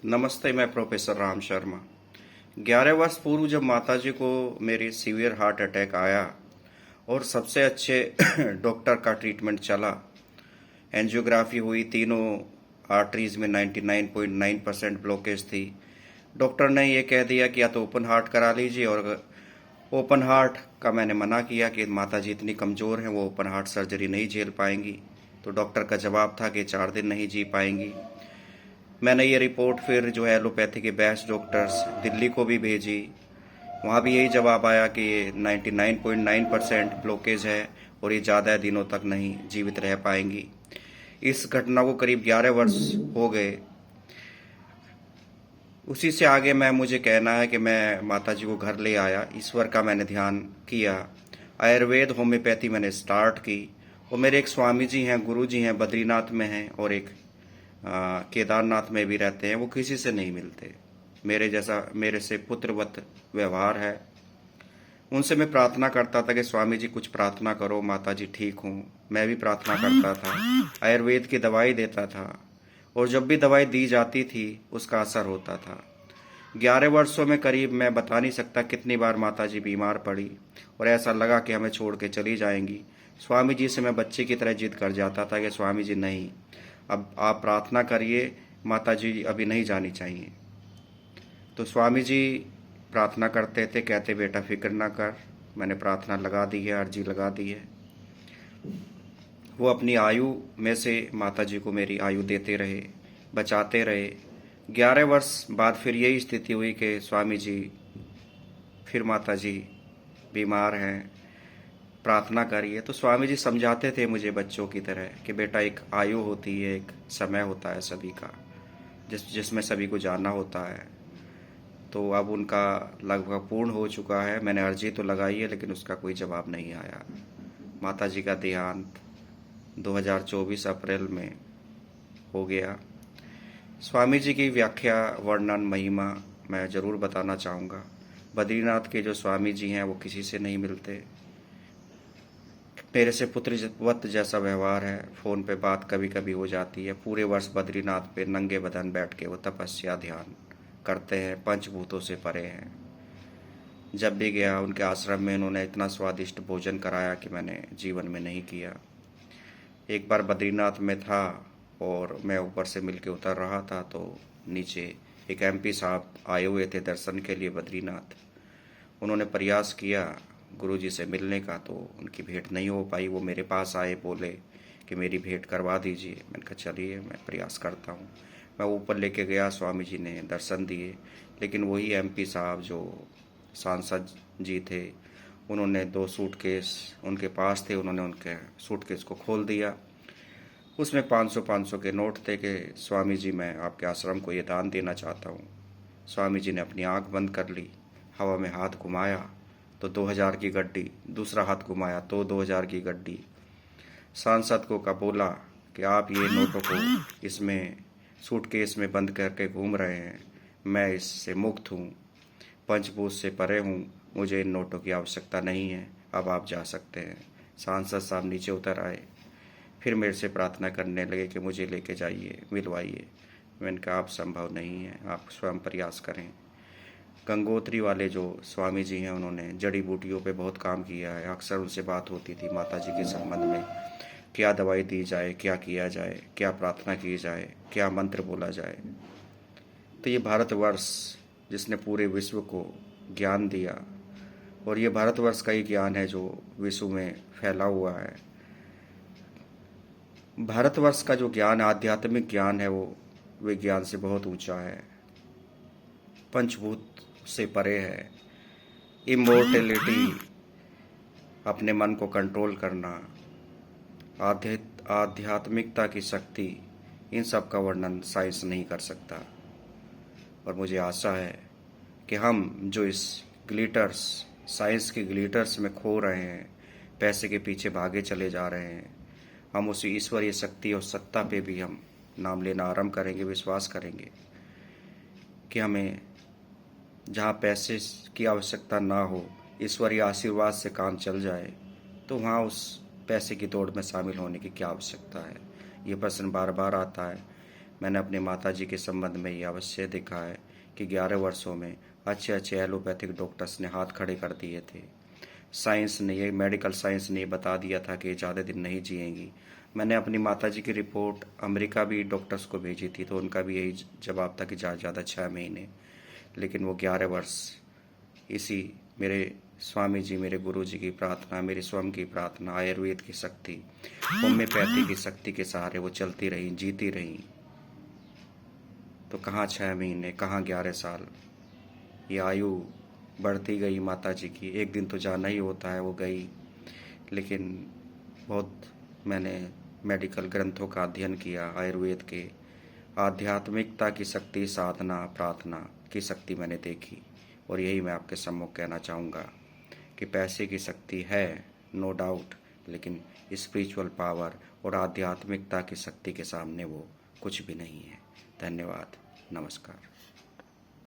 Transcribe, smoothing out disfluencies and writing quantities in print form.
नमस्ते, मैं प्रोफेसर राम शर्मा। 11 वर्ष पूर्व जब माताजी को मेरी सीवियर हार्ट अटैक आया और सबसे अच्छे डॉक्टर का ट्रीटमेंट चला, एंजियोग्राफी हुई, तीनों आर्टरीज में 99.9% ब्लॉकेज थी। डॉक्टर ने ये कह दिया कि या तो ओपन हार्ट करा लीजिए, और ओपन हार्ट का मैंने मना किया कि माताजी इतनी कमज़ोर हैं, वो ओपन हार्ट सर्जरी नहीं झेल पाएंगी। तो डॉक्टर का जवाब था कि 4 दिन नहीं जी पाएंगी। मैंने ये रिपोर्ट फिर जो है एलोपैथी के बेस्ट डॉक्टर्स दिल्ली को भी भेजी। वहाँ भी यही जवाब आया कि ये 99.9% ब्लॉकेज है और ये ज़्यादा दिनों तक नहीं जीवित रह पाएंगी। इस घटना को करीब 11 वर्ष हो गए। उसी से आगे मुझे कहना है कि मैं माताजी को घर ले आया, ईश्वर का मैंने ध्यान किया, आयुर्वेद होम्योपैथी मैंने स्टार्ट की। और मेरे एक स्वामी जी हैं, गुरु जी हैं, बद्रीनाथ में हैं, और एक केदारनाथ में भी रहते हैं। वो किसी से नहीं मिलते, मेरे जैसा मेरे से पुत्रवत व्यवहार है। उनसे मैं प्रार्थना करता था कि स्वामी जी कुछ प्रार्थना करो, माता जी ठीक हूँ। मैं भी प्रार्थना करता था, आयुर्वेद की दवाई देता था, और जब भी दवाई दी जाती थी उसका असर होता था। 11 वर्षों में करीब मैं बता नहीं सकता कितनी बार माता जी बीमार पड़ी और ऐसा लगा कि हमें छोड़ के चली जाएंगी। स्वामी जी से मैं बच्चे की तरह जिद कर जाता था कि स्वामी जी नहीं, अब आप प्रार्थना करिए, माता जी अभी नहीं जानी चाहिए। तो स्वामी जी प्रार्थना करते थे, कहते बेटा फिक्र ना कर, मैंने प्रार्थना लगा दी है, अर्जी लगा दी है। वो अपनी आयु में से माता जी को मेरी आयु देते रहे, बचाते रहे। 11 वर्ष बाद फिर यही स्थिति हुई कि स्वामी जी फिर माता जी बीमार हैं, प्रार्थना करिए। तो स्वामी जी समझाते थे मुझे बच्चों की तरह कि बेटा एक आयु होती है, एक समय होता है सभी का, जिसमें सभी को जाना होता है। तो अब उनका लगभग पूर्ण हो चुका है। मैंने अर्जी तो लगाई है लेकिन उसका कोई जवाब नहीं आया। माता जी का देहांत 2024 अप्रैल में हो गया। स्वामी जी की व्याख्या, वर्णन, महिमा मैं ज़रूर बताना चाहूँगा। बद्रीनाथ के जो स्वामी जी हैं वो किसी से नहीं मिलते, मेरे से पुत्रवत जैसा व्यवहार है। फ़ोन पे बात कभी कभी हो जाती है। पूरे वर्ष बद्रीनाथ पे नंगे बदन बैठ के वो तपस्या ध्यान करते हैं, पंचभूतों से परे हैं। जब भी गया उनके आश्रम में उन्होंने इतना स्वादिष्ट भोजन कराया कि मैंने जीवन में नहीं किया। एक बार बद्रीनाथ में था और मैं ऊपर से मिल के उतर रहा था, तो नीचे एक एमपी साहब आए हुए थे दर्शन के लिए बद्रीनाथ। उन्होंने प्रयास किया गुरुजी से मिलने का, तो उनकी भेंट नहीं हो पाई। वो मेरे पास आए, बोले कि मेरी भेंट करवा दीजिए। मैंने कहा चलिए मैं प्रयास करता हूँ। मैं ऊपर लेके गया, स्वामी जी ने दर्शन दिए, लेकिन वही एमपी साहब जो सांसद जी थे, उन्होंने 2 सूटकेस उनके पास थे, उन्होंने उनके सूटकेस को खोल दिया। उसमें 500 के नोट थे कि स्वामी जी मैं आपके आश्रम को ये दान देना चाहता हूँ। स्वामी जी ने अपनी आंख बंद कर ली, हवा में हाथ घुमाया तो 2000 की गड्डी, दूसरा हाथ घुमाया तो 2000 की गड्डी। सांसद को का बोला कि आप ये नोटों को इसमें सूटकेस में बंद करके घूम रहे हैं, मैं इससे मुक्त हूँ, पंचभूत से परे हूँ, मुझे इन नोटों की आवश्यकता नहीं है, अब आप जा सकते हैं। सांसद साहब नीचे उतर आए, फिर मेरे से प्रार्थना करने लगे कि मुझे लेके जाइए, मिलवाइए। मैंने कहा आप संभव नहीं है, आप स्वयं प्रयास करें। गंगोत्री वाले जो स्वामी जी हैं उन्होंने जड़ी बूटियों पे बहुत काम किया है। अक्सर उनसे बात होती थी माता जी के संबंध में, क्या दवाई दी जाए, क्या किया जाए, क्या प्रार्थना की जाए, क्या मंत्र बोला जाए। तो ये भारतवर्ष जिसने पूरे विश्व को ज्ञान दिया, और ये भारतवर्ष का ही ज्ञान है जो विश्व में फैला हुआ है। भारतवर्ष का जो ज्ञान, आध्यात्मिक ज्ञान है, वो विज्ञान से बहुत ऊंचा है, पंचभूत से परे है। इमोर्टेलिटी, अपने मन को कंट्रोल करना, आध्यात्मिकता की शक्ति, इन सब का वर्णन साइंस नहीं कर सकता। और मुझे आशा है कि हम जो इस ग्लिटर्स, साइंस के ग्लिटर्स में खो रहे हैं, पैसे के पीछे भागे चले जा रहे हैं, हम उसी ईश्वरीय शक्ति और सत्ता पे भी हम नाम लेना आरंभ करेंगे, विश्वास करेंगे कि हमें जहाँ पैसे की आवश्यकता ना हो, ईश्वरीय आशीर्वाद से काम चल जाए, तो वहाँ उस पैसे की दौड़ में शामिल होने की क्या आवश्यकता है। ये प्रश्न बार बार आता है। मैंने अपने माता जी के संबंध में ये अवश्य देखा है कि 11 वर्षों में अच्छे अच्छे एलोपैथिक डॉक्टर्स ने हाथ खड़े कर दिए थे। साइंस ने, ये मेडिकल साइंस ने बता दिया था कि ज़्यादा दिन नहीं जिएंगी। मैंने अपनी माता जी की रिपोर्ट अमेरिका भी डॉक्टर्स को भेजी थी, तो उनका भी यही जवाब था कि ज़्यादा 6 महीने, लेकिन वो 11 वर्ष इसी मेरे स्वामी जी, मेरे गुरु जी की प्रार्थना, मेरे स्वयं की प्रार्थना, आयुर्वेद की शक्ति, होम्योपैथी की शक्ति के सहारे वो चलती रही, जीती रही। तो कहाँ 6 महीने, कहाँ 11 साल, ये आयु बढ़ती गई माता जी की। एक दिन तो जाना ही होता है, वो गई। लेकिन बहुत मैंने मेडिकल ग्रंथों का अध्ययन किया, आयुर्वेद के, आध्यात्मिकता की शक्ति, साधना, प्रार्थना की शक्ति मैंने देखी। और यही मैं आपके सम्मुख कहना चाहूँगा कि पैसे की शक्ति है, नो डाउट, लेकिन स्पिरिचुअल पावर और आध्यात्मिकता की शक्ति के सामने वो कुछ भी नहीं है। धन्यवाद, नमस्कार।